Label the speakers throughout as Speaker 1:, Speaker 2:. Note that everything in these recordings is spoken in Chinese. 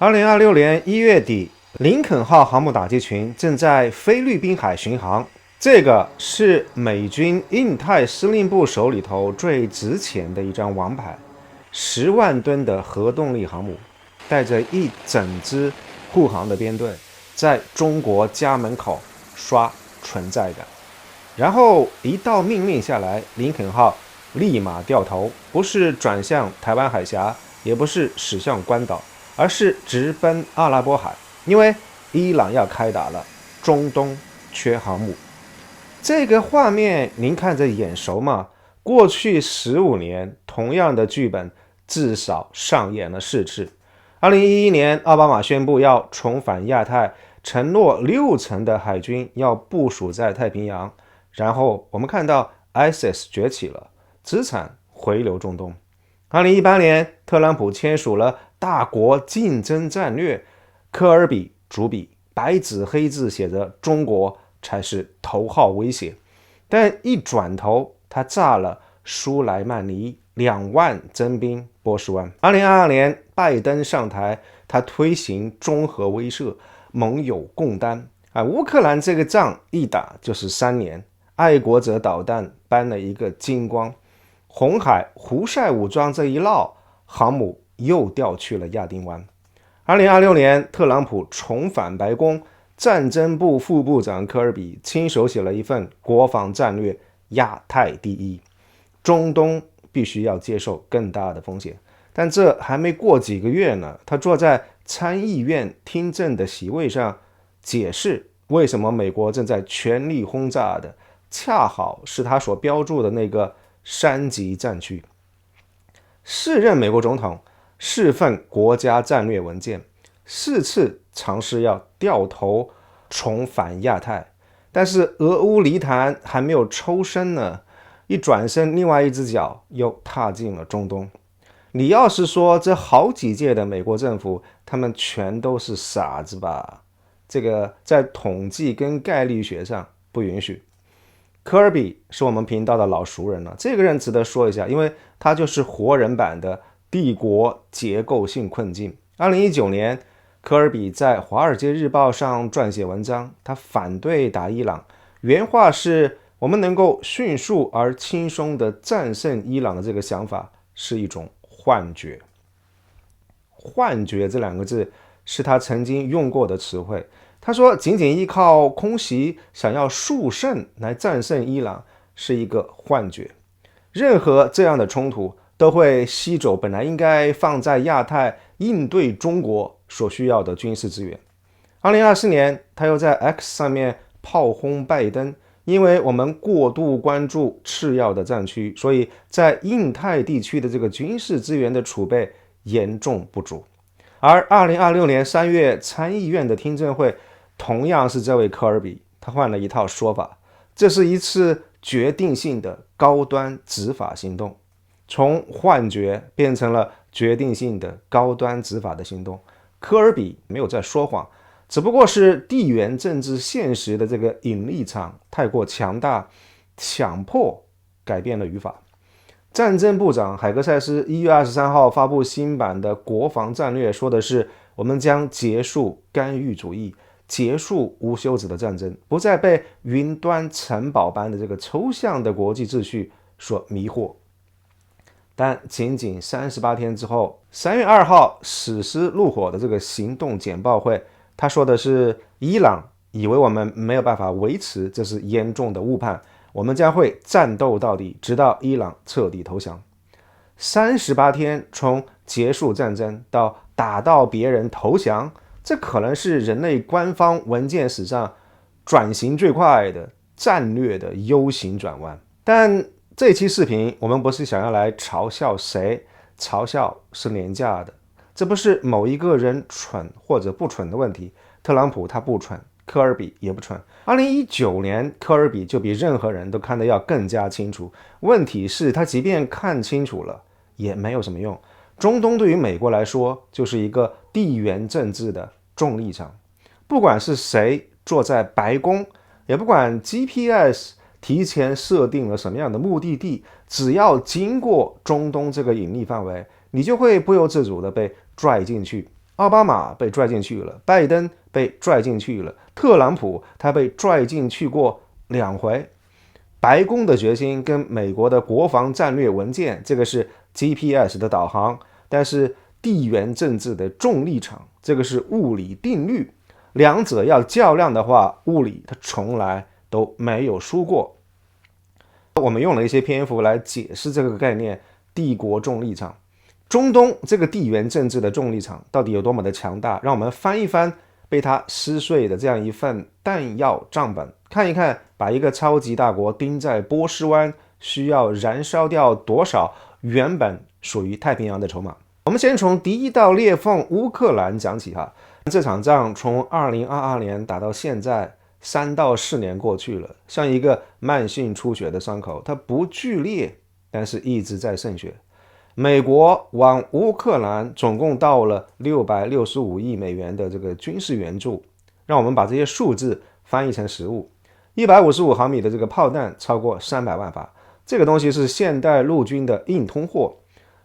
Speaker 1: 2026年1月底，林肯号航母打击群正在菲律宾海巡航。这个是美军印太司令部手里头最值钱的一张王牌，10万吨的核动力航母，带着一整支护航的编队，在中国家门口刷存在感。然后一道命令下来，林肯号立马掉头，不是转向台湾海峡，也不是驶向关岛，而是直奔阿拉伯海，因为伊朗要开打了，中东缺航母。这个画面您看着眼熟吗？过去15年，同样的剧本至少上演了4次。2011年，奥巴马宣布要重返亚太，承诺60%的海军要部署在太平洋。然后我们看到 ISIS 崛起了，资产回流中东。2018年，特朗普签署了大国竞争战略，科尔比主笔，白纸黑字写着中国才是头号威胁。但一转头，他炸了苏莱曼尼2万征兵波斯湾。2022年，拜登上台，他推行综合威慑，盟友共担。乌克兰这个仗一打就是3年，爱国者导弹搬了一个精光。红海胡塞武装这一闹，航母又调去了亚丁湾。2026年，特朗普重返白宫，战争部副部长科尔比亲手写了一份国防战略，亚太第一，中东必须要接受更大的风险。但这还没过几个月呢，他坐在参议院听证的席位上，解释为什么美国正在全力轰炸的恰好是他所标注的那个3级战区。4任美国总统，4份国家战略文件，4次尝试要掉头重返亚太，但是俄乌泥潭还没有抽身呢，一转身，另外一只脚又踏进了中东。你要是说这好几届的美国政府，他们全都是傻子吧？这个在统计跟概率学上不允许。科尔比是我们频道的老熟人了，这个人值得说一下，因为他就是活人版的帝国结构性困境。2019年，科尔比在《华尔街日报》上撰写文章，他反对打伊朗，原话是：我们能够迅速而轻松地战胜伊朗的这个想法是一种幻觉。幻觉这2个字是他曾经用过的词汇。他说，仅仅依靠空袭想要速胜来战胜伊朗是一个幻觉。任何这样的冲突都会吸走本来应该放在亚太应对中国所需要的军事资源。2024年，他又在 X 上面炮轰拜登，因为我们过度关注次要的战区，所以在印太地区的这个军事资源的储备严重不足。而2026年3月参议院的听证会，同样是这位科尔比，他换了一套说法，这是一次决定性的高端执法行动，从幻觉变成了决定性的高端执法的行动。科尔比没有在说谎，只不过是地缘政治现实的这个引力场太过强大，强迫改变了语法。战争部长海格塞斯1月23号发布新版的国防战略，说的是我们将结束干预主义，结束无休止的战争，不再被云端城堡般的这个抽象的国际秩序所迷惑。但仅仅38天之后，3月2号史诗怒火的这个行动简报会，他说的是伊朗以为我们没有办法维持，这是严重的误判，我们将会战斗到底，直到伊朗彻底投降。38天从结束战争到打到别人投降，这可能是人类官方文件史上转型最快的战略的 U 型转弯。但这期视频我们不是想要来嘲笑谁，嘲笑是廉价的，这不是某一个人蠢或者不蠢的问题。特朗普他不蠢，科尔比也不蠢。2019年，科尔比就比任何人都看得要更加清楚。问题是，他即便看清楚了，也没有什么用。中东对于美国来说，就是一个地缘政治的重力场。不管是谁坐在白宫，也不管 GPS 提前设定了什么样的目的地，只要经过中东这个引力范围，你就会不由自主的被拽进去。奥巴马被拽进去了，拜登被拽进去了，特朗普他被拽进去过2回。白宫的决心跟美国的国防战略文件，这个是 GPS 的导航，但是地缘政治的重力场，这个是物理定律。两者要较量的话，物理它从来都没有输过。我们用了一些篇幅来解释这个概念，帝国重力场。中东这个地缘政治的重力场到底有多么的强大？让我们翻一翻被它撕碎的这样一份弹药账本，看一看把一个超级大国钉在波斯湾需要燃烧掉多少原本属于太平洋的筹码。我们先从第一道裂缝乌克兰讲起哈。这场仗从2022年打到现在3到4年过去了，像一个慢性出血的伤口，它不剧烈，但是一直在渗血。美国往乌克兰总共到了665亿美元的这个军事援助，让我们把这些数字翻译成实物。155毫米的这个炮弹超过300万发，这个东西是现代陆军的硬通货。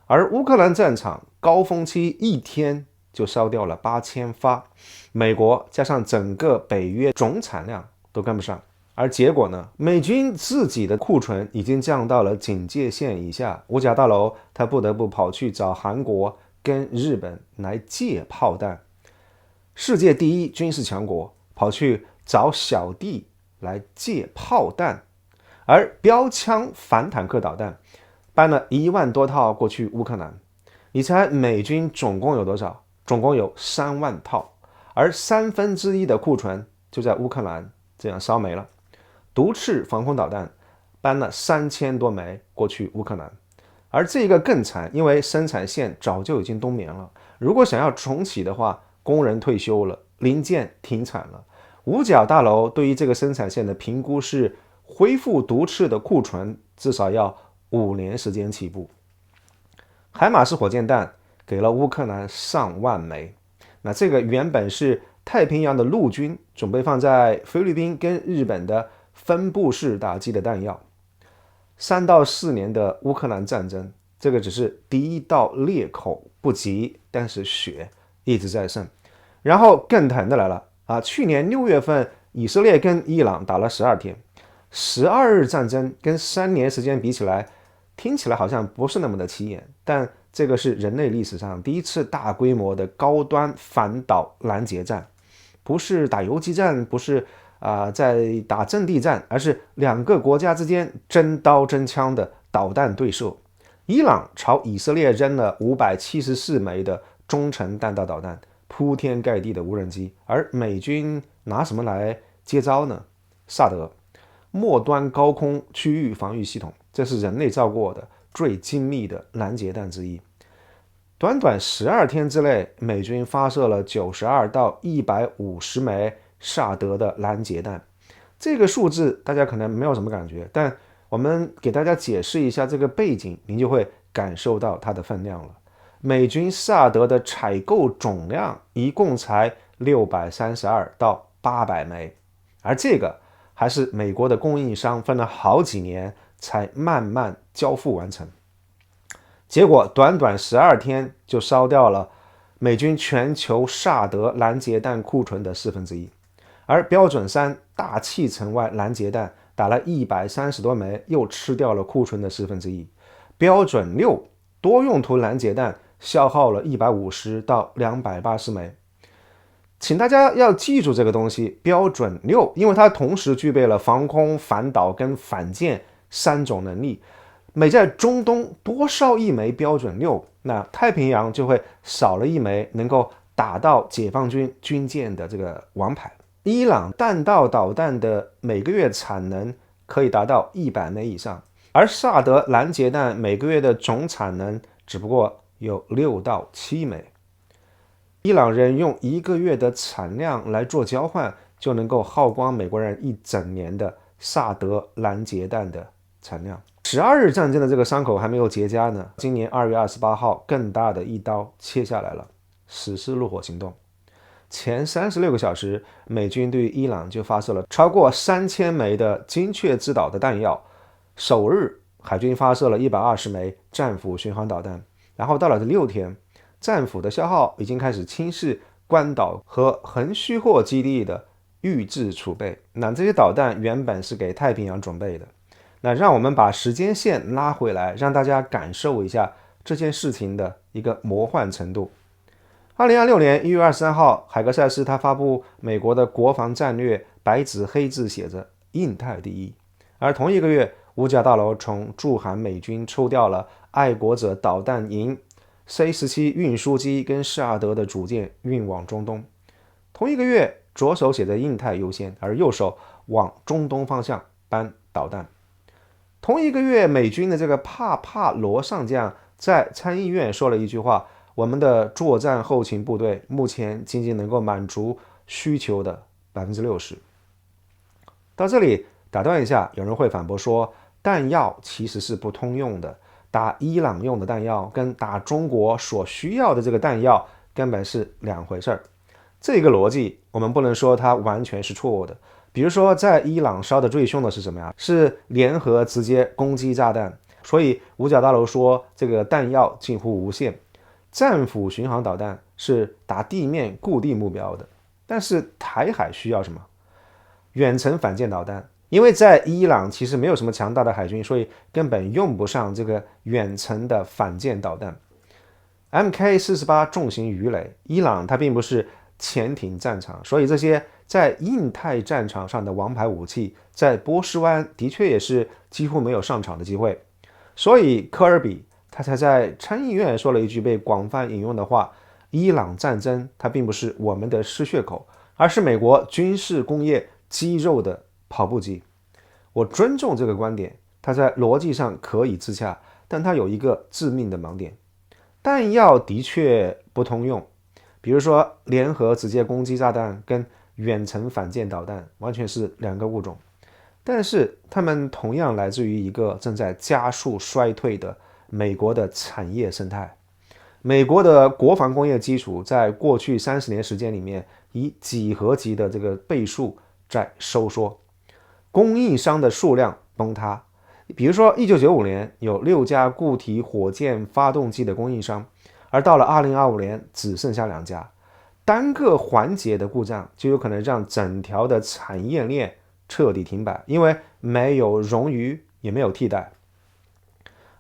Speaker 1: 而乌克兰战场高峰期一天就烧掉了8000发，美国加上整个北约总产量都跟不上。而结果呢，美军自己的库存已经降到了警戒线以下，五角大楼他不得不跑去找韩国跟日本来借炮弹，世界第一军事强国跑去找小弟来借炮弹。而标枪反坦克导弹搬了1万多套过去乌克兰，你猜美军总共有多少？总共有3万套，而1/3的库存就在乌克兰这样烧没了。毒刺防空导弹搬了3000多枚过去乌克兰，而这个更惨，因为生产线早就已经冬眠了。如果想要重启的话，工人退休了，零件停产了。五角大楼对于这个生产线的评估是，恢复毒刺的库存至少要5年时间起步。海马斯火箭弹给了乌克兰上万枚，那这个原本是太平洋的陆军准备放在菲律宾跟日本的分布式打击的弹药。3到4年的乌克兰战争，这个只是第一道裂口不急，但是血一直在渗。然后更疼的来了啊！去年6月份，以色列跟伊朗打了12天，12日战争跟3年时间比起来，听起来好像不是那么的起眼，但这个是人类历史上第一次大规模的高端反导拦截战，不是打游击战，不是在打阵地战，而是2个国家之间真刀真枪的导弹对射。伊朗朝以色列扔了574枚的中程弹道导弹，铺天盖地的无人机，而美军拿什么来接招呢？萨德末端高空区域防御系统，这是人类造过的最精密的拦截弹之一。短短12天之内，美军发射了92到150枚萨德的拦截弹。这个数字大家可能没有什么感觉，但我们给大家解释一下这个背景，您就会感受到它的分量了。美军萨德的采购总量一共才632到800枚，而这个还是美国的供应商分了好几年才慢慢交付完成。结果短短12天就烧掉了美军全球萨德拦截弹库存的1/4，而标准3大气层外拦截弹打了130多枚，又吃掉了库存的1/4。标准6多用途拦截弹消耗了150到280枚。请大家要记住这个东西，标准6，因为它同时具备了防空、反导跟反舰3种能力。每在中东多烧1枚标准6，那太平洋就会少了1枚能够打到解放军军舰的这个王牌。伊朗弹道导弹的每个月产能可以达到100枚以上，而萨德拦截弹每个月的总产能只不过有6到7枚。伊朗人用1个月的产量来做交换，就能够耗光美国人1整年的萨德拦截弹的产量。12日战争的这个伤口还没有结痂呢，今年2月28号更大的一刀切下来了，史诗怒火行动。前36个小时，美军对伊朗就发射了超过3000枚的精确制导的弹药。首日，海军发射了120枚战斧巡航导弹，然后到了6天，战俘的消耗已经开始轻视关岛和横须贺基地的预制储备。那这些导弹原本是给太平洋准备的。那让我们把时间线拉回来，让大家感受一下这件事情的一个魔幻程度。2026年1月23号，海格塞斯他发布美国的国防战略，白纸黑字写着印太第一。而同一个月，五角大楼从驻韩美军抽调了爱国者导弹营 C-17 运输机跟沙德的主舰运往中东。同一个月，左手写着印太优先，而右手往中东方向搬导弹。同一个月，美军的这个帕罗上将在参议院说了一句话：我们的作战后勤部队目前仅仅能够满足需求的60%。到这里打断一下，有人会反驳说，弹药其实是不通用的，打伊朗用的弹药跟打中国所需要的这个弹药根本是两回事儿。这个逻辑我们不能说它完全是错误的。比如说，在伊朗烧的最凶的是什么呀？是联合直接攻击炸弹。所以五角大楼说这个弹药近乎无限。战斧巡航导弹是打地面固定目标的，但是台海需要什么？远程反舰导弹。因为在伊朗其实没有什么强大的海军，所以根本用不上这个远程的反舰导弹。MK48 重型鱼雷，伊朗它并不是潜艇战场，所以这些在印太战场上的王牌武器，在波斯湾的确也是几乎没有上场的机会。所以科尔比他才在参议院说了一句被广泛引用的话：伊朗战争它并不是我们的失血口，而是美国军事工业肌肉的跑步机。我尊重这个观点，它在逻辑上可以自洽，但它有一个致命的盲点：弹药的确不通用。比如说，联合直接攻击炸弹跟远程反舰导弹完全是两个物种，但是它们同样来自于一个正在加速衰退的美国的产业生态。美国的国防工业基础在过去30年时间里面以几何级的这个倍数在收缩，供应商的数量崩塌。比如说1995年有6家固体火箭发动机的供应商，而到了2025年只剩下2家。单个环节的故障就有可能让整条的产业链彻底停摆，因为没有冗余，也没有替代。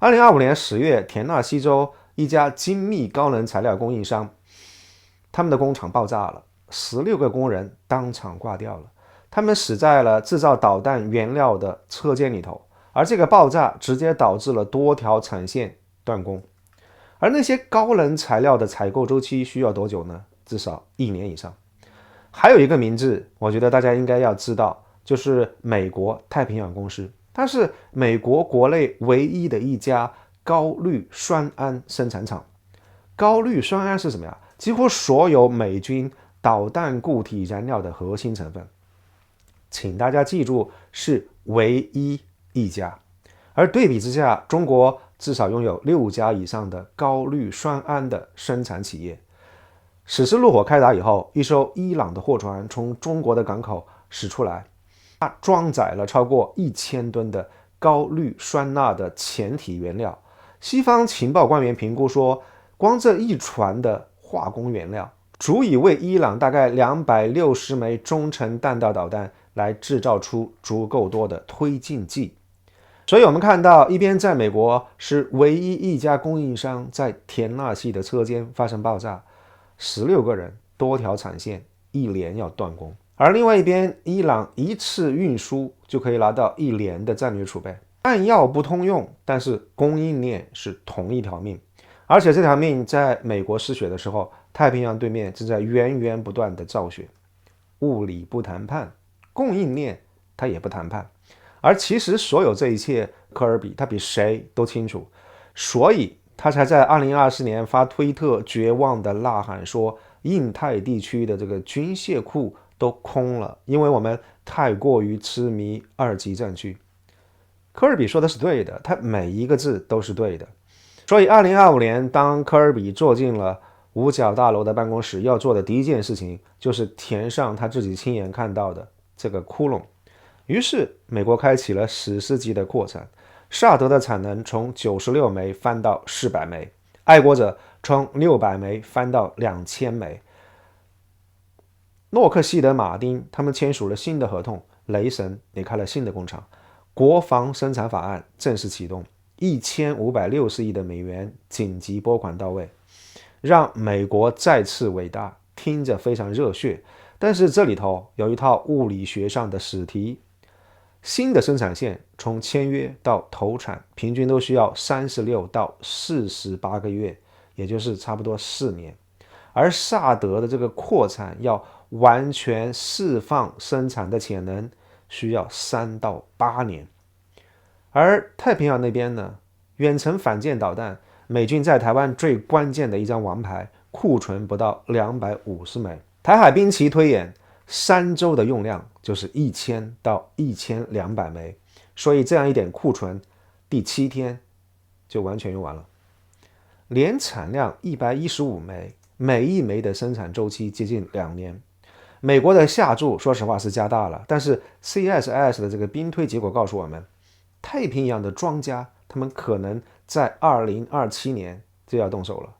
Speaker 1: 2025年10月，田纳西州一家精密高能材料供应商，他们的工厂爆炸了，16个工人当场挂掉了，他们死在了制造导弹原料的车间里头，而这个爆炸直接导致了多条产线断供。而那些高能材料的采购周期需要多久呢？至少1年以上。还有一个名字，我觉得大家应该要知道，就是美国太平洋公司，它是美国国内唯一的一家高氯酸铵生产厂。高氯酸铵是什么呀？几乎所有美军导弹固体燃料的核心成分。请大家记住，是唯一一家。而对比之下，中国至少拥有6家以上的高氯酸铵的生产企业。此次怒火开打以后，一艘伊朗的货船从中国的港口驶出来，它装载了超过1000吨的高氯酸钠的前体原料。西方情报官员评估说，光这一船的化工原料足以为伊朗大概260枚中程弹道导弹来制造出足够多的推进剂。所以我们看到，一边在美国是唯一一家供应商在田纳西的车间发生爆炸，16个人，多条产线，1年要断供；而另外一边，伊朗一次运输就可以拿到1年的战略储备。弹药不通用，但是供应链是同一条命，而且这条命在美国失血的时候，太平洋对面正在源源不断的造血。物理不谈判，供应链它也不谈判。而其实所有这一切，科尔比他比谁都清楚，所以他才在2024年发推特绝望的呐喊说，印太地区的这个军械库都空了，因为我们太过于痴迷2级战区。科尔比说的是对的，他每一个字都是对的。所以2025年，当科尔比坐进了五角大楼的办公室，要做的第一件事情就是填上他自己亲眼看到的这个窟窿。于是美国开启了史诗级的扩产，萨德的产能从96枚翻到400枚，爱国者从600枚翻到2000枚。诺克希德马丁他们签署了新的合同，雷神也开了新的工厂，国防生产法案正式启动，1560亿的美元紧急拨款到位，让美国再次伟大，听着非常热血。但是这里头有一套物理学上的史题，新的生产线从签约到投产，平均都需要36到48个月，也就是差不多4年。而萨德的这个扩产要完全释放生产的潜能，需要3到8年。而太平洋那边呢，远程反舰导弹，美军在台湾最关键的一张王牌，库存不到250枚。台海兵棋推演，3周的用量就是1000到1200枚，所以这样一点库存，第7天就完全用完了。年产量115枚，每一枚的生产周期接近2年。美国的下注说实话是加大了，但是 CSIS 的这个兵推结果告诉我们，太平洋的庄家他们可能在2027年就要动手了。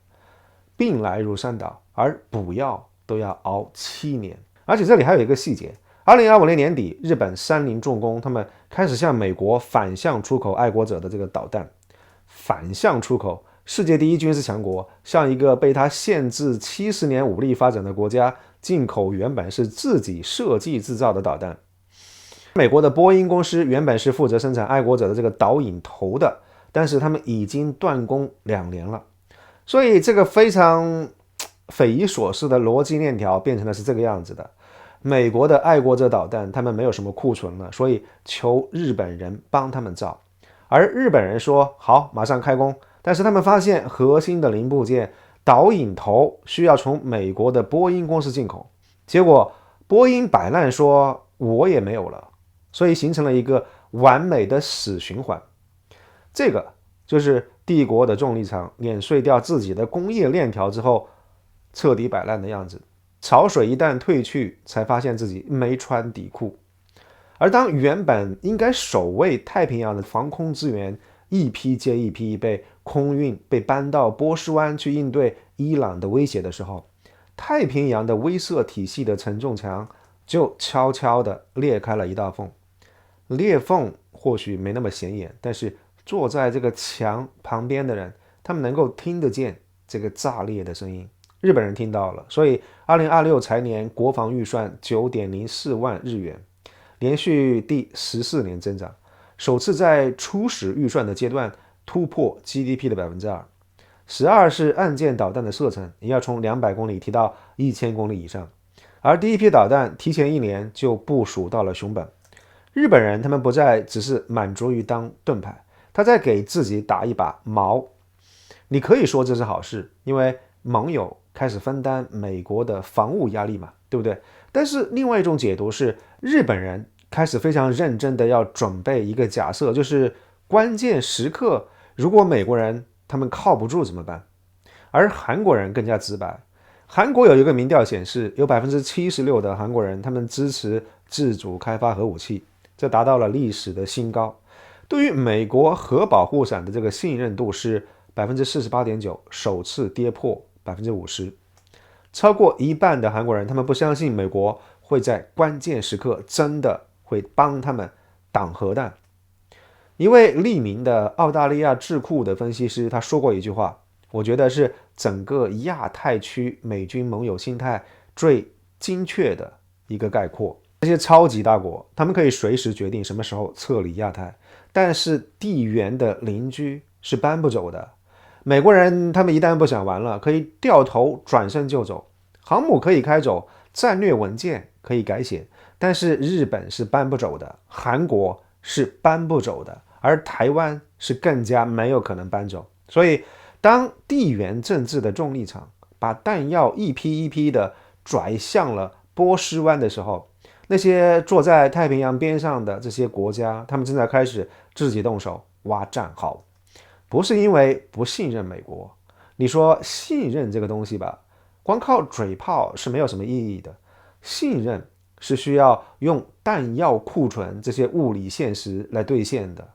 Speaker 1: 兵来如山倒，而补药都要熬7年。而且这里还有一个细节，2025年年底，日本三菱重工他们开始向美国反向出口爱国者的这个导弹。反向出口，世界第一军事强国向一个被它限制70年武力发展的国家进口原本是自己设计制造的导弹。美国的波音公司原本是负责生产爱国者的这个导引头的，但是他们已经断供2年了。所以这个非常匪夷所思的逻辑链条变成的是这个样子的：美国的爱国者导弹他们没有什么库存了，所以求日本人帮他们造。而日本人说好，马上开工，但是他们发现核心的零部件导引头需要从美国的波音公司进口，结果波音摆烂说我也没有了，所以形成了一个完美的死循环。这个就是帝国的重力场碾碎掉自己的工业链条之后彻底摆烂的样子。潮水一旦退去，才发现自己没穿底裤。而当原本应该守卫太平洋的防空资源一批接一批被空运，被搬到波斯湾去应对伊朗的威胁的时候，太平洋的威慑体系的承重墙就悄悄地裂开了一道缝。裂缝或许没那么显眼，但是坐在这个墙旁边的人，他们能够听得见这个炸裂的声音。日本人听到了，所以2026财年国防预算 9.04 万日元，连续第14年增长，首次在初始预算的阶段突破 GDP 的 2%。12是岸舰导弹的射程也要从200公里提到1000公里以上，而第一批导弹提前1年就部署到了熊本。日本人他们不再只是满足于当盾牌，他在给自己打一把矛。你可以说这是好事，因为盟友开始分担美国的防务压力嘛，对不对？但是另外一种解读是，日本人开始非常认真的要准备一个假设，就是关键时刻如果美国人他们靠不住怎么办？而韩国人更加直白，韩国有一个民调显示，有 76% 的韩国人他们支持自主开发核武器，这达到了历史的新高。对于美国核保护伞的这个信任度是 48.9%， 首次跌破 50%。 超过一半的韩国人他们不相信美国会在关键时刻真的会帮他们挡核弹。一位匿名的澳大利亚智库的分析师他说过一句话，我觉得是整个亚太区美军盟友心态最精确的一个概括。这些超级大国他们可以随时决定什么时候撤离亚太，但是地缘的邻居是搬不走的。美国人他们一旦不想玩了，可以掉头转身就走，航母可以开走，战略文件可以改写，但是日本是搬不走的，韩国是搬不走的，而台湾是更加没有可能搬走。所以当地缘政治的重力场把弹药一批一批的拽向了波斯湾的时候，那些坐在太平洋边上的这些国家，他们正在开始自己动手挖战壕。不是因为不信任美国，你说信任这个东西吧，光靠嘴炮是没有什么意义的。信任是需要用弹药库存这些物理现实来兑现的。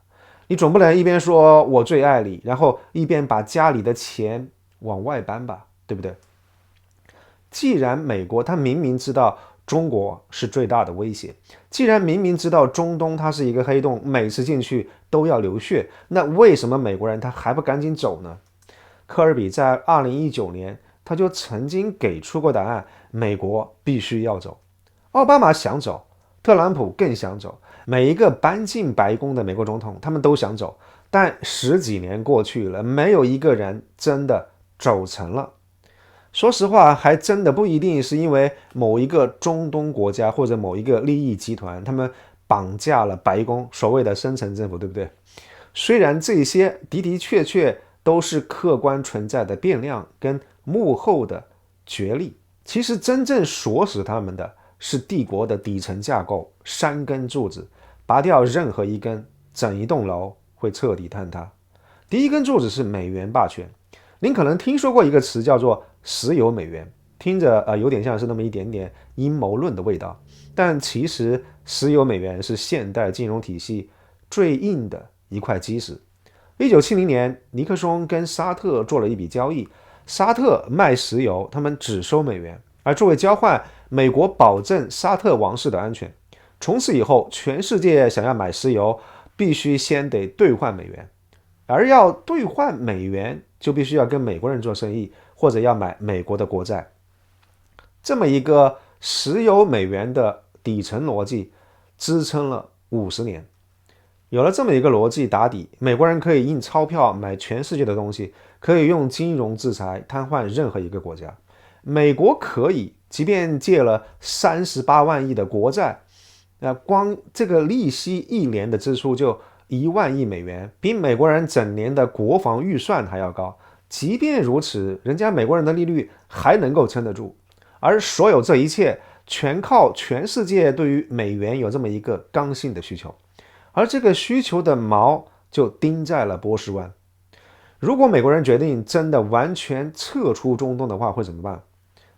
Speaker 1: 你总不能一边说我最爱你，然后一边把家里的钱往外搬吧，对不对？既然美国他明明知道中国是最大的威胁，既然明明知道中东它是一个黑洞，每次进去都要流血，那为什么美国人他还不赶紧走呢？科尔比在2019年他就曾经给出过答案，美国必须要走。奥巴马想走，特朗普更想走，每一个搬进白宫的美国总统他们都想走，但十几年过去了，没有一个人真的走成了。说实话，还真的不一定是因为某一个中东国家或者某一个利益集团，他们绑架了白宫，所谓的深层政府，对不对？虽然这些的的确确都是客观存在的变量跟幕后的角力，其实真正锁死他们的是帝国的底层架构，3根柱子，拔掉任何一根，整一栋楼会彻底坍塌。第一根柱子是美元霸权，您可能听说过一个词叫做石油美元，听着有点像是那么一点点阴谋论的味道，但其实石油美元是现代金融体系最硬的一块基石。1970年，尼克松跟沙特做了一笔交易，沙特卖石油，他们只收美元，而作为交换，美国保证沙特王室的安全。从此以后，全世界想要买石油，必须先得兑换美元，而要兑换美元，就必须要跟美国人做生意，或者要买美国的国债。这么一个石油美元的底层逻辑，支撑了50年。有了这么一个逻辑打底，美国人可以印钞票买全世界的东西，可以用金融制裁瘫痪任何一个国家。美国可以，即便借了38万亿的国债，光这个利息一年的支出就1万亿美元，比美国人整年的国防预算还要高。即便如此，人家美国人的利率还能够撑得住。而所有这一切，全靠全世界对于美元有这么一个刚性的需求。而这个需求的锚就钉在了波斯湾。如果美国人决定真的完全撤出中东的话，会怎么办？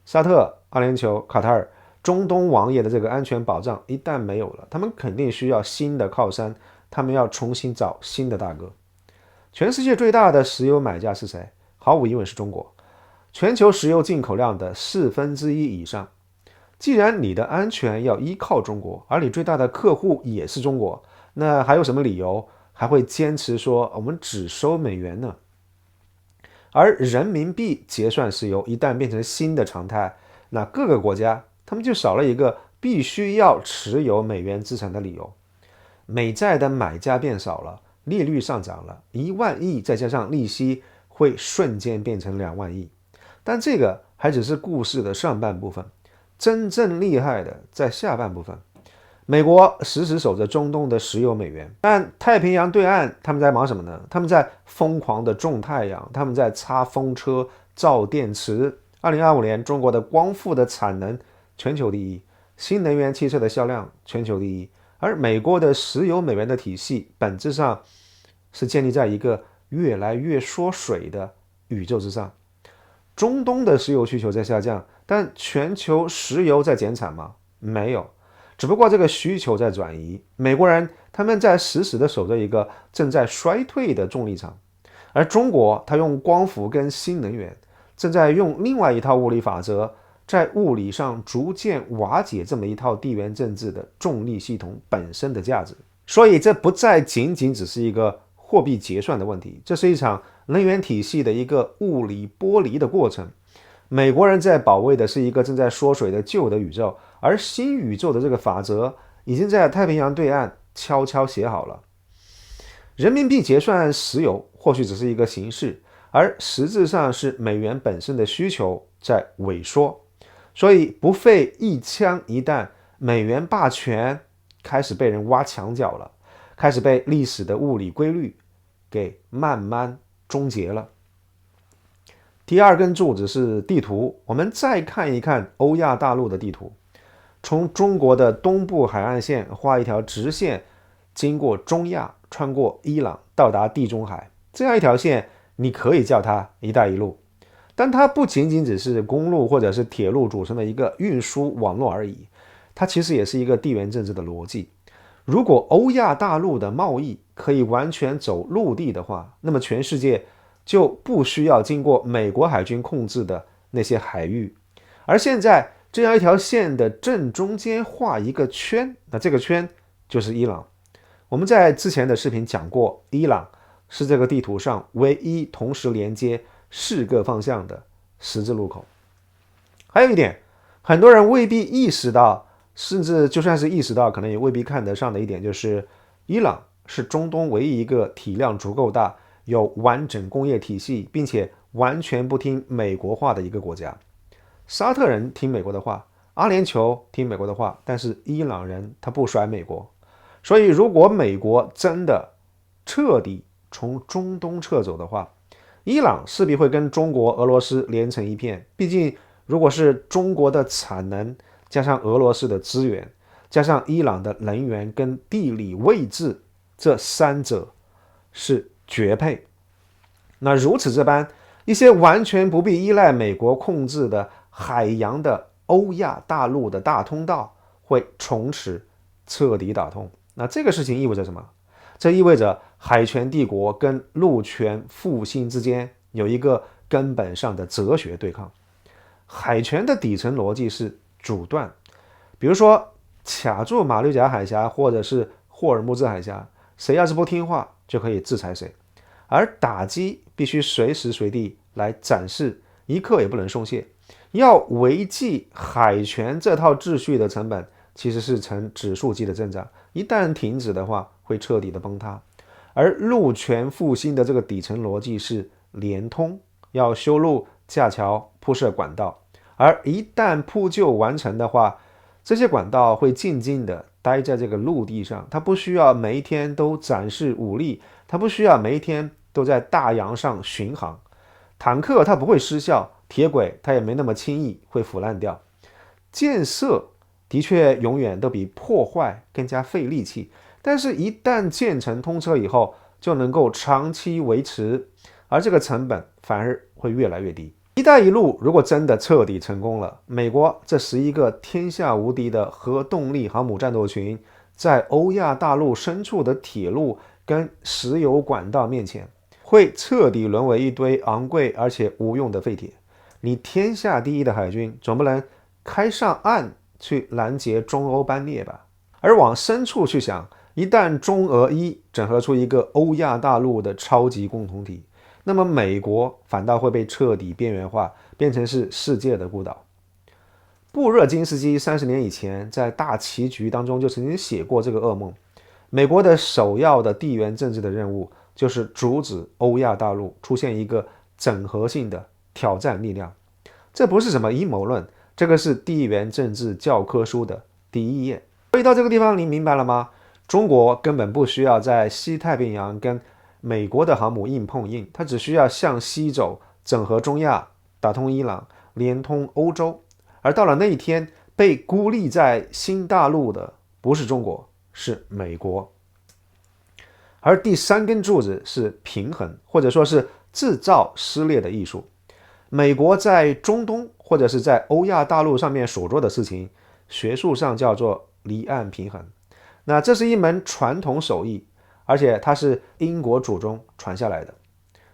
Speaker 1: 沙特、阿联酋、卡塔尔、中东王爷的这个安全保障一旦没有了，他们肯定需要新的靠山，他们要重新找新的大哥。全世界最大的石油买家是谁？毫无疑问是中国，全球石油进口量的1/4以上。既然你的安全要依靠中国，而你最大的客户也是中国，那还有什么理由还会坚持说我们只收美元呢？而人民币结算石油一旦变成新的常态，那各个国家他们就少了一个必须要持有美元资产的理由。美债的买家变少了，利率上涨了，1万亿再加上利息会瞬间变成2万亿。但这个还只是故事的上半部分，真正厉害的在下半部分。美国死死守着中东的石油美元，但太平洋对岸他们在忙什么呢？他们在疯狂的种太阳，他们在擦风车、造电池。2025年，中国的光伏的产能全球第一，新能源汽车的销量全球第一。而美国的石油美元的体系本质上是建立在一个越来越缩水的宇宙之上。中东的石油需求在下降，但全球石油在减产吗？没有。只不过这个需求在转移，美国人他们在死死地守着一个正在衰退的重力场，而中国他用光伏跟新能源，正在用另外一套物理法则，在物理上逐渐瓦解这么一套地缘政治的重力系统本身的价值。所以这不再仅仅只是一个货币结算的问题，这是一场能源体系的一个物理剥离的过程。美国人在保卫的是一个正在缩水的旧的宇宙，而新宇宙的这个法则已经在太平洋对岸悄悄写好了。人民币结算石油或许只是一个形式，而实质上是美元本身的需求在萎缩。所以不费一枪一弹，美元霸权开始被人挖墙脚了，开始被历史的物理规律给慢慢终结了。第二根柱子是地图，我们再看一看欧亚大陆的地图。从中国的东部海岸线画一条直线，经过中亚，穿过伊朗，到达地中海。这样一条线，你可以叫它“一带一路”，但它不仅仅只是公路或者是铁路组成的一个运输网络而已，它其实也是一个地缘政治的逻辑。如果欧亚大陆的贸易可以完全走陆地的话，那么全世界就不需要经过美国海军控制的那些海域。而现在这样一条线的正中间画一个圈，那这个圈就是伊朗。我们在之前的视频讲过，伊朗是这个地图上唯一同时连接4个方向的十字路口。还有一点，很多人未必意识到，甚至就算是意识到，可能也未必看得上的一点，就是伊朗是中东唯一一个体量足够大、有完整工业体系，并且完全不听美国话的一个国家。沙特人听美国的话，阿联酋听美国的话，但是伊朗人他不甩美国。所以如果美国真的彻底从中东撤走的话，伊朗势必会跟中国、俄罗斯连成一片。毕竟如果是中国的产能加上俄罗斯的资源加上伊朗的能源跟地理位置，这3者是绝配。那如此这般，一些完全不必依赖美国控制的海洋的欧亚大陆的大通道会从此彻底打通。那这个事情意味着什么？这意味着海权帝国跟陆权复兴之间有一个根本上的哲学对抗。海权的底层逻辑是阻断，比如说卡住马六甲海峡或者是霍尔木兹海峡，谁要是不听话就可以制裁谁。而打击必须随时随地来展示，一刻也不能松懈。要维系海权这套秩序的成本其实是呈指数级的增长，一旦停止的话会彻底的崩塌。而陆权复兴的这个底层逻辑是连通，要修路、架桥、铺设管道，而一旦铺就完成的话，这些管道会静静的待在这个陆地上，它不需要每一天都展示武力，它不需要每一天都在大洋上巡航，坦克它不会失效，铁轨它也没那么轻易会腐烂掉。建设的确永远都比破坏更加费力气，但是一旦建成通车以后就能够长期维持，而这个成本反而会越来越低。一带一路如果真的彻底成功了，美国这11个天下无敌的核动力航母战斗群在欧亚大陆深处的铁路跟石油管道面前会彻底沦为一堆昂贵而且无用的废铁。你天下第一的海军总不能开上岸去拦截中欧班列吧？而往深处去想，一旦中俄伊整合出一个欧亚大陆的超级共同体，那么美国反倒会被彻底边缘化，变成是世界的孤岛。布热津斯基30年以前在大棋局当中就曾经写过这个噩梦。美国的首要的地缘政治的任务就是阻止欧亚大陆出现一个整合性的挑战力量。这不是什么阴谋论，这个是地缘政治教科书的第1页。所以到这个地方你明白了吗？中国根本不需要在西太平洋跟美国的航母硬碰硬，它只需要向西走，整合中亚，打通伊朗，连通欧洲。而到了那一天，被孤立在新大陆的不是中国，是美国。而第3根柱子是平衡，或者说是制造撕裂的艺术。美国在中东或者是在欧亚大陆上面所做的事情，学术上叫做离岸平衡。那这是一门传统手艺，而且它是英国祖宗传下来的。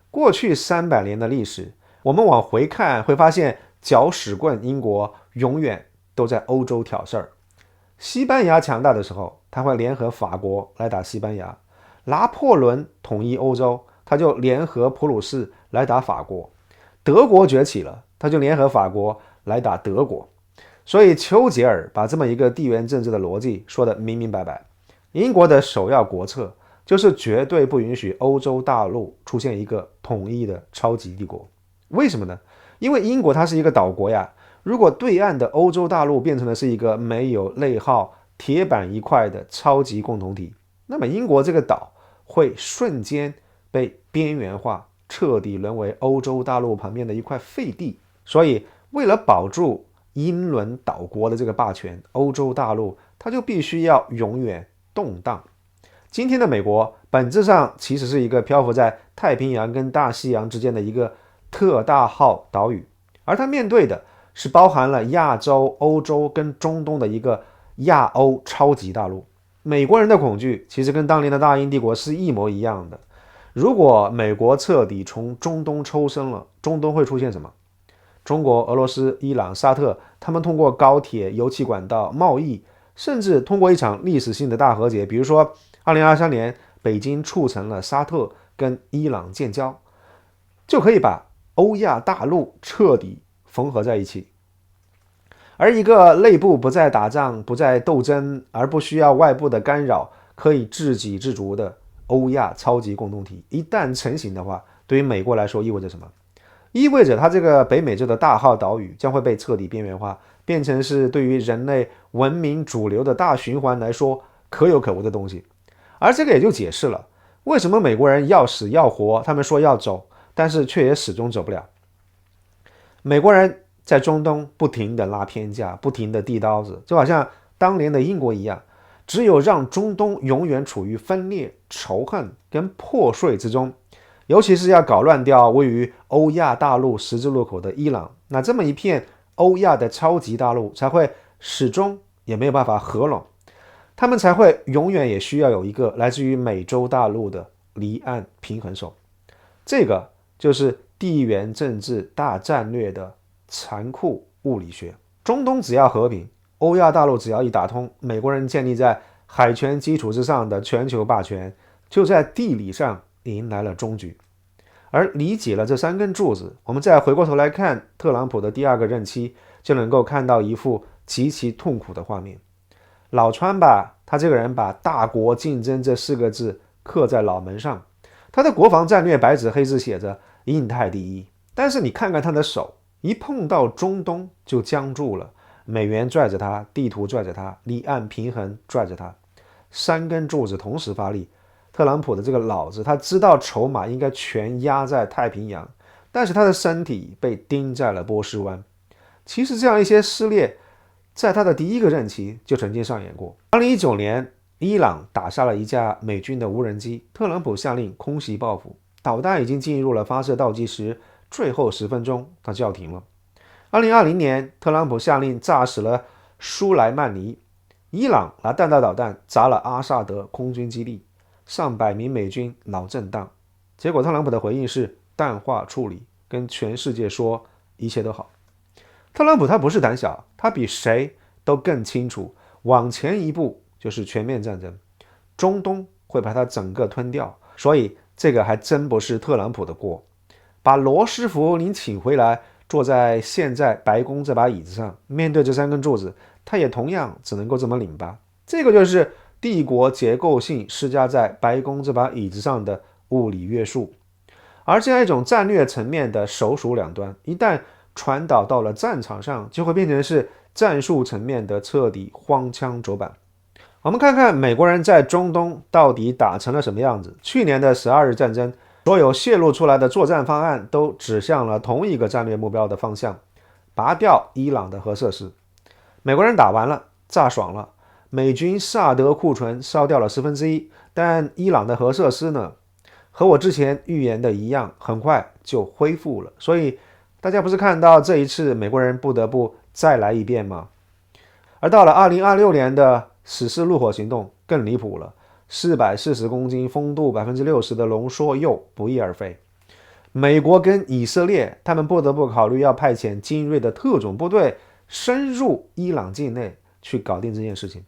Speaker 1: 过去300年的历史，我们往回看会发现，搅屎棍英国永远都在欧洲挑事儿。西班牙强大的时候，他会联合法国来打西班牙；拿破仑统一欧洲，他就联合普鲁士来打法国；德国崛起了，他就联合法国来打德国。所以丘吉尔把这么一个地缘政治的逻辑说得明明白白。英国的首要国策就是绝对不允许欧洲大陆出现一个统一的超级帝国。为什么呢？因为英国它是一个岛国呀，如果对岸的欧洲大陆变成的是一个没有内耗、铁板一块的超级共同体，那么英国这个岛会瞬间被边缘化，彻底沦为欧洲大陆旁边的一块废地。所以为了保住英伦岛国的这个霸权，欧洲大陆它就必须要永远动荡。今天的美国本质上其实是一个漂浮在太平洋跟大西洋之间的一个特大号岛屿，而它面对的是包含了亚洲、欧洲跟中东的一个亚欧超级大陆。美国人的恐惧其实跟当年的大英帝国是一模一样的。如果美国彻底从中东抽身了，中东会出现什么？中国、俄罗斯、伊朗、沙特，他们通过高铁、油气管道、贸易，甚至通过一场历史性的大和解，比如说2023年北京促成了沙特跟伊朗建交，就可以把欧亚大陆彻底缝合在一起。而一个内部不再打仗、不再斗争，而不需要外部的干扰，可以自给自足的欧亚超级共同体，一旦成型的话，对于美国来说意味着什么？意味着它这个北美洲的大号岛屿将会被彻底边缘化，变成是对于人类文明主流的大循环来说可有可无的东西。而这个也就解释了为什么美国人要死要活，他们说要走，但是却也始终走不了。美国人在中东不停地拉偏架，不停地递刀子，就好像当年的英国一样，只有让中东永远处于分裂、仇恨跟破碎之中，尤其是要搞乱掉位于欧亚大陆十字路口的伊朗，那这么一片欧亚的超级大陆才会始终也没有办法合拢，他们才会永远也需要有一个来自于美洲大陆的离岸平衡手。这个就是地缘政治大战略的残酷物理学。中东只要和平，欧亚大陆只要一打通，美国人建立在海权基础之上的全球霸权就在地理上迎来了终局。而理解了这三根柱子，我们再回过头来看特朗普的第二个任期，就能够看到一幅极其痛苦的画面。老川吧，他这个人把大国竞争这4个字刻在脑门上，他的国防战略白纸黑字写着印太第一，但是你看看他的手，一碰到中东就僵住了，美元拽着他，地图拽着他，离岸平衡拽着他，三根柱子同时发力。特朗普的这个脑子，他知道筹码应该全压在太平洋，但是他的身体被钉在了波斯湾。其实这样一些撕裂，在他的第一个任期就曾经上演过。2019年，伊朗打下了一架美军的无人机，特朗普下令空袭报复，导弹已经进入了发射倒计时，最后10分钟他叫停了。2020年，特朗普下令炸死了苏莱曼尼，伊朗拿弹道导弹砸了阿萨德空军基地，上百名美军脑震荡。结果特朗普的回应是淡化处理，跟全世界说一切都好。特朗普他不是胆小，他比谁都更清楚，往前一步就是全面战争，中东会把他整个吞掉，所以这个还真不是特朗普的锅。把罗斯福您请回来，坐在现在白宫这把椅子上，面对这三根柱子，他也同样只能够这么拧巴。这个就是帝国结构性施加在白宫这把椅子上的物理约束。而这样一种战略层面的首鼠两端，一旦传导到了战场上，就会变成是战术层面的彻底荒腔走板。我们看看美国人在中东到底打成了什么样子。去年的12日战争，所有泄露出来的作战方案都指向了同一个战略目标的方向，拔掉伊朗的核设施。美国人打完了，炸爽了，美军萨德库存烧掉了1/10，但伊朗的核设施呢，和我之前预言的一样，很快就恢复了。所以大家不是看到这一次美国人不得不再来一遍吗？而到了2026年的史诗怒火行动更离谱了，440公斤、风度60%的浓缩铀不翼而飞。美国跟以色列他们不得不考虑要派遣精锐的特种部队深入伊朗境内去搞定这件事情。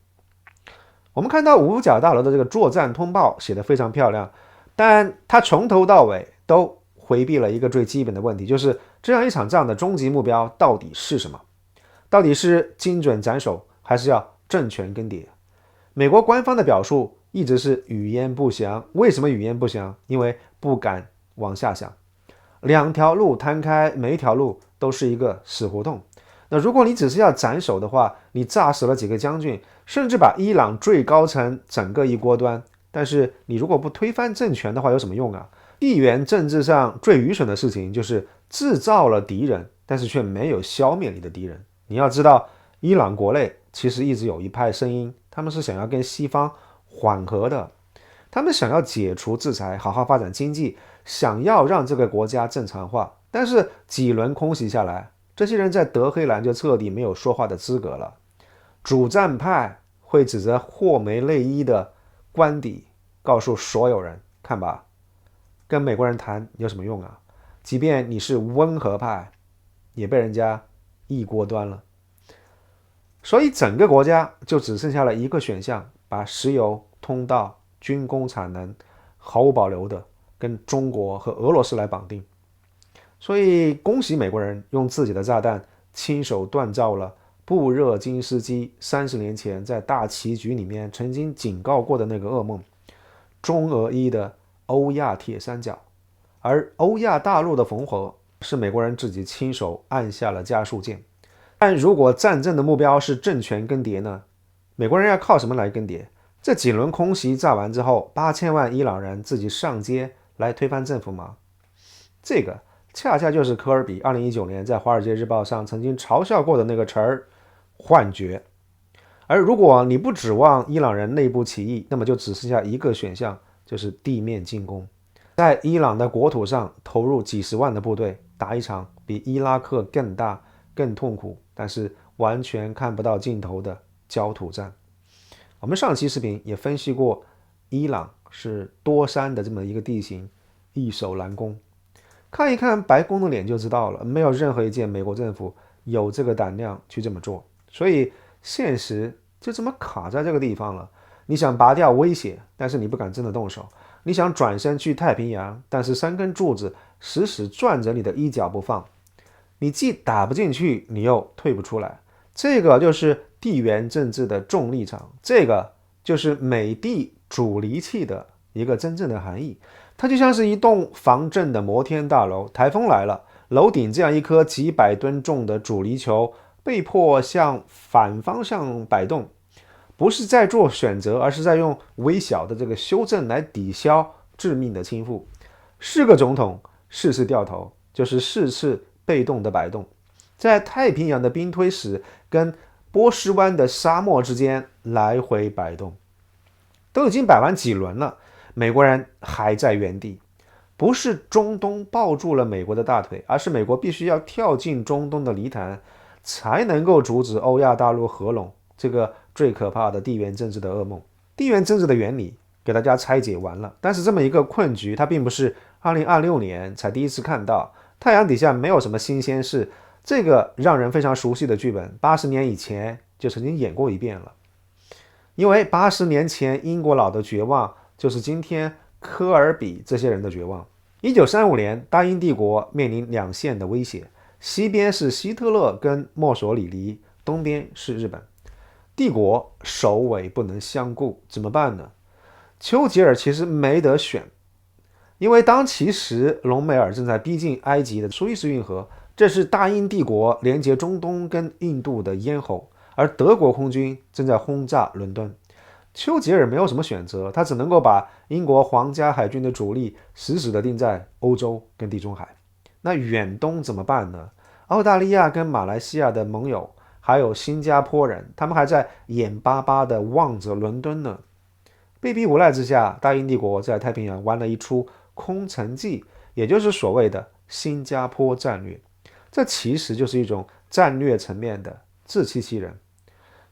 Speaker 1: 我们看到五角大楼的这个作战通报写得非常漂亮，但他从头到尾都回避了一个最基本的问题，就是这样一场仗的终极目标到底是什么？到底是精准斩首，还是要政权更迭？美国官方的表述一直是语焉不详。为什么语焉不详？因为不敢往下想。两条路摊开，每一条路都是一个死胡同。那如果你只是要斩首的话，你炸死了几个将军，甚至把伊朗最高层整个一锅端，但是你如果不推翻政权的话，有什么用啊？地缘政治上最愚蠢的事情就是制造了敌人，但是却没有消灭你的敌人。你要知道，伊朗国内其实一直有一派声音，他们是想要跟西方缓和的，他们想要解除制裁，好好发展经济，想要让这个国家正常化。但是几轮空袭下来，这些人在德黑兰就彻底没有说话的资格了。主战派会指着霍梅内伊的官邸告诉所有人，看吧，跟美国人谈有什么用啊？即便你是温和派，也被人家一锅端了。所以整个国家就只剩下了一个选项，把石油、通道、军工产能毫无保留的跟中国和俄罗斯来绑定。所以恭喜美国人用自己的炸弹亲手锻造了布热津斯基30年前在大棋局里面曾经警告过的那个噩梦——中俄伊的欧亚铁三角。而欧亚大陆的缝合是美国人自己亲手按下了加速键。但如果战争的目标是政权更迭呢？美国人要靠什么来更迭？这几轮空袭炸完之后，8000万伊朗人自己上街来推翻政府吗？这个恰恰就是科尔比2019年在《华尔街日报》上曾经嘲笑过的那个词儿——幻觉。而如果你不指望伊朗人内部起义，那么就只剩下一个选项，就是地面进攻，在伊朗的国土上投入几十万的部队，打一场比伊拉克更大、更痛苦，但是完全看不到尽头的焦土战。我们上期视频也分析过，伊朗是多山的这么一个地形，易守难攻。看一看白宫的脸就知道了，没有任何一件美国政府有这个胆量去这么做。所以现实就这么卡在这个地方了。你想拔掉威胁，但是你不敢真的动手；你想转身去太平洋，但是3根柱子死死攥着你的衣角不放。你既打不进去，你又退不出来。这个就是地缘政治的重力场，这个就是美帝主离器的一个真正的含义。它就像是一栋防震的摩天大楼，台风来了，楼顶这样一颗几百吨重的主离球被迫向反方向摆动，不是在做选择，而是在用微小的这个修正来抵消致命的倾覆。4个总统4次掉头，就是4次被动的摆动，在太平洋的冰推石跟波斯湾的沙漠之间来回摆动，都已经摆完几轮了，美国人还在原地。不是中东抱住了美国的大腿，而是美国必须要跳进中东的泥潭，才能够阻止欧亚大陆合拢这个最可怕的地缘政治的噩梦。地缘政治的原理给大家拆解完了，但是这么一个困局，它并不是2026年才第一次看到。太阳底下没有什么新鲜事，这个让人非常熟悉的剧本，80年以前就曾经演过一遍了。因为80年前英国佬的绝望，就是今天科尔比这些人的绝望。1935年，大英帝国面临2线的威胁，西边是希特勒跟墨索里尼，东边是日本。帝国首尾不能相顾，怎么办呢？丘吉尔其实没得选，因为当其时隆美尔正在逼近埃及的苏伊士运河，这是大英帝国连接中东跟印度的咽喉，而德国空军正在轰炸伦敦。丘吉尔没有什么选择，他只能够把英国皇家海军的主力死死地定在欧洲跟地中海。那远东怎么办呢？澳大利亚跟马来西亚的盟友，还有新加坡人，他们还在眼巴巴地望着伦敦呢。被逼无奈之下，大英帝国在太平洋玩了一出空城计，也就是所谓的新加坡战略。这其实就是一种战略层面的自欺欺人。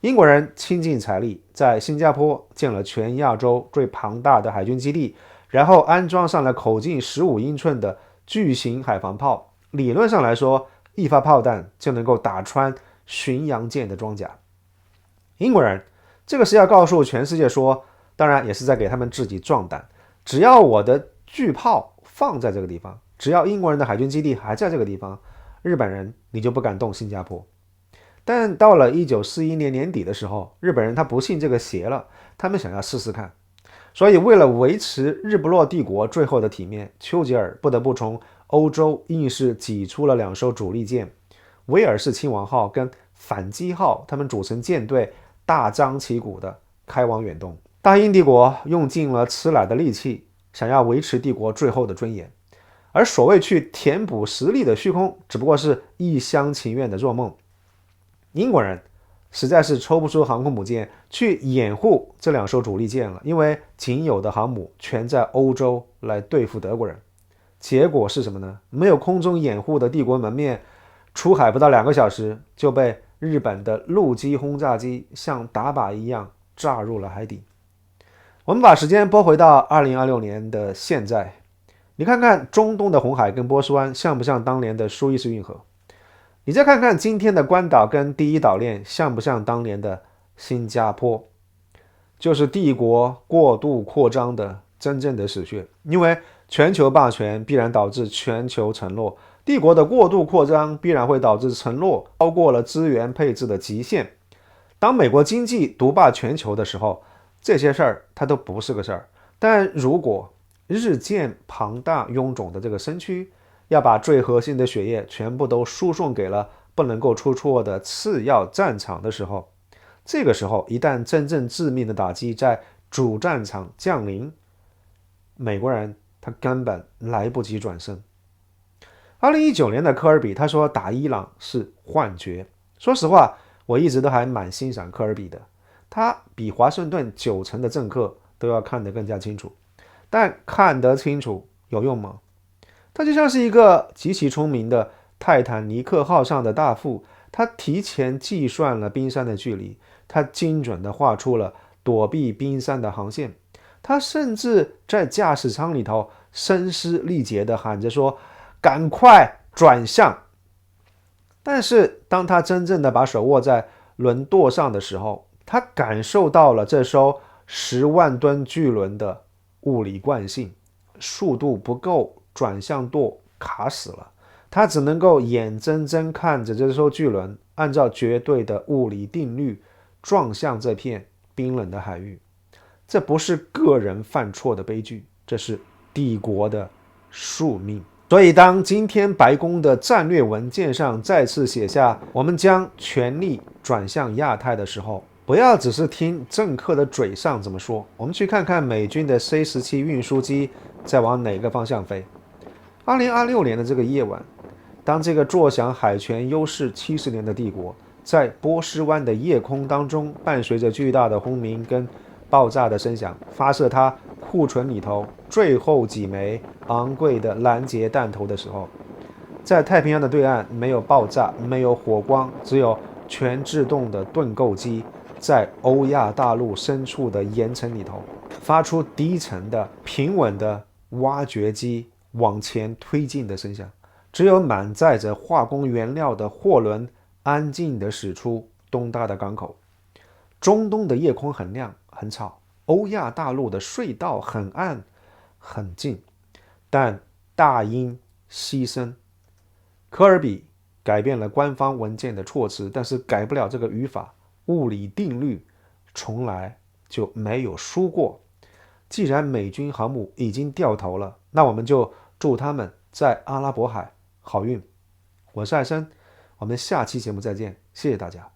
Speaker 1: 英国人倾尽财力，在新加坡建了全亚洲最庞大的海军基地，然后安装上了口径15英寸的巨型海防炮。理论上来说，一发炮弹就能够打穿巡洋舰的装甲。英国人这个是要告诉全世界说，当然也是在给他们自己壮胆，只要我的巨炮放在这个地方，只要英国人的海军基地还在这个地方，日本人你就不敢动新加坡。但到了1941年年底的时候，日本人他不信这个邪了，他们想要试试看。所以为了维持日不落帝国最后的体面，丘吉尔不得不从欧洲硬是挤出了2艘主力舰，威尔士亲王号跟反击号，他们组成舰队，大张旗鼓的开往远东。大英帝国用尽了吃奶的力气，想要维持帝国最后的尊严，而所谓去填补实力的虚空，只不过是一厢情愿的做梦。英国人实在是抽不出航空母舰去掩护这2艘主力舰了，因为仅有的航母全在欧洲来对付德国人。结果是什么呢？没有空中掩护的帝国门面，出海不到2个小时就被日本的陆基轰炸机像打靶一样炸入了海底。我们把时间拨回到2026年的现在，你看看中东的红海跟波斯湾像不像当年的苏伊士运河？你再看看今天的关岛跟第一岛链像不像当年的新加坡？就是帝国过度扩张的真正的死穴。因为全球霸权必然导致全球沉落，帝国的过度扩张必然会导致沉落超过了资源配置的极限。当美国经济独霸全球的时候，这些事儿它都不是个事儿。但如果日渐庞大臃肿的这个身躯要把最核心的血液全部都输送给了不能够出错的次要战场的时候，这个时候一旦真正致命的打击在主战场降临，美国人他根本来不及转身。2019年的科尔比他说打伊朗是幻觉。说实话，我一直都还蛮欣赏科尔比的，他比华盛顿90%的政客都要看得更加清楚。但看得清楚有用吗？他就像是一个极其聪明的泰坦尼克号上的大副，他提前计算了冰山的距离，他精准地画出了躲避冰山的航线，他甚至在驾驶舱里头声嘶力竭地喊着说赶快转向。但是当他真正的把手握在轮舵上的时候，他感受到了这艘10万吨巨轮的物理惯性，速度不够，转向舵卡死了。他只能够眼睁睁看着这艘巨轮按照绝对的物理定律撞向这片冰冷的海域。这不是个人犯错的悲剧，这是帝国的宿命。所以当今天白宫的战略文件上再次写下我们将全力转向亚太的时候，不要只是听政客的嘴上怎么说，我们去看看美军的 C-17 运输机在往哪个方向飞。2026年的这个夜晚，当这个坐享海权优势70年的帝国在波斯湾的夜空当中，伴随着巨大的轰鸣跟爆炸的声响，发射它库存里头最后几枚昂贵的拦截弹头的时候，在太平洋的对岸没有爆炸，没有火光，只有全自动的盾构机在欧亚大陆深处的岩层里头发出低沉的平稳的挖掘机往前推进的声响，只有满载着化工原料的货轮安静地驶出东大的港口。中东的夜空很亮很吵，欧亚大陆的隧道很暗很静，但大音希声。科尔比改变了官方文件的措辞，但是改不了这个语法，物理定律从来就没有输过。既然美军航母已经掉头了，那我们就祝他们在阿拉伯海好运。我是艾森，我们下期节目再见，谢谢大家。